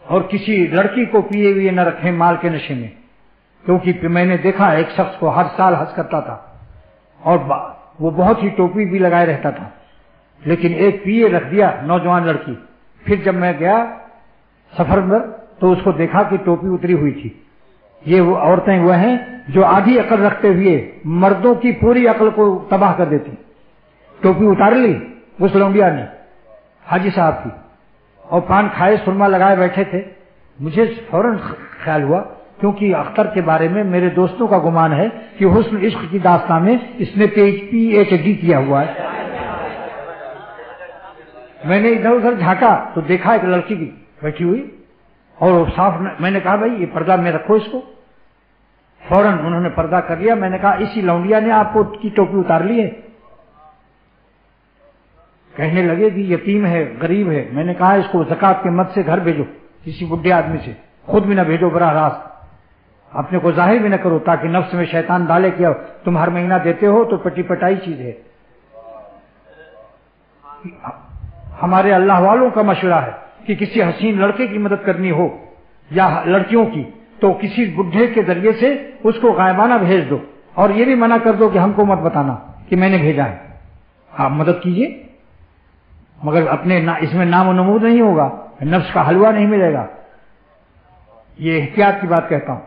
اور کسی لڑکی کو پیے ہوئے نہ رکھیں مال کے نشے میں، کیونکہ میں نے دیکھا ایک شخص کو ہر سال حج کرتا تھا اور وہ بہت ہی ٹوپی بھی لگائے رہتا تھا، لیکن ایک پیے رکھ دیا نوجوان لڑکی. پھر جب میں گیا سفر میں تو اس کو دیکھا کہ ٹوپی اتری ہوئی تھی. یہ وہ عورتیں وہ ہیں جو آدھی عقل رکھتے ہوئے مردوں کی پوری عقل کو تباہ کر دیتی. ٹوپی اتار لی اس لونڈیا نے حاجی صاحب کی، اور پان کھائے سرما لگائے بیٹھے تھے. مجھے فوراً خیال ہوا، کیونکہ اختر کے بارے میں میرے دوستوں کا گمان ہے کہ حسن عشق کی داستان میں اس نے PhD کیا ہوا ہے. میں نے ادھر ادھر جھانکا تو دیکھا ایک لڑکی کی بیٹھی ہوئی، اور صاف میں نے کہا بھائی یہ پردہ میں رکھو اس کو. فوراً انہوں نے پردہ کر لیا. میں نے کہا اسی لونڈیا نے آپ کو کی ٹوپی اتار لی ہے. کہنے لگے کہ یتیم ہے غریب ہے. میں نے کہا اس کو زکات کے مد سے گھر بھیجو، کسی بڈھے آدمی سے، خود بھی نہ بھیجو براہ راست، اپنے کو ظاہر بھی نہ کرو تاکہ نفس میں شیطان ڈالے کہ تم ہر مہینہ دیتے ہو تو پٹی پٹائی چیز ہے. ہمارے اللہ والوں کا مشورہ ہے کہ کسی حسین لڑکے کی مدد کرنی ہو یا لڑکیوں کی تو کسی بڈھے کے ذریعے سے اس کو غائبانہ بھیج دو، اور یہ بھی منع کر دو کہ ہم کو مت بتانا کہ میں نے بھیجا ہے. آپ مدد کیجیے، مگر اپنے اس میں نام و نمود نہیں ہوگا، نفس کا حلوہ نہیں ملے گا. یہ احتیاط کی بات کہتا ہوں.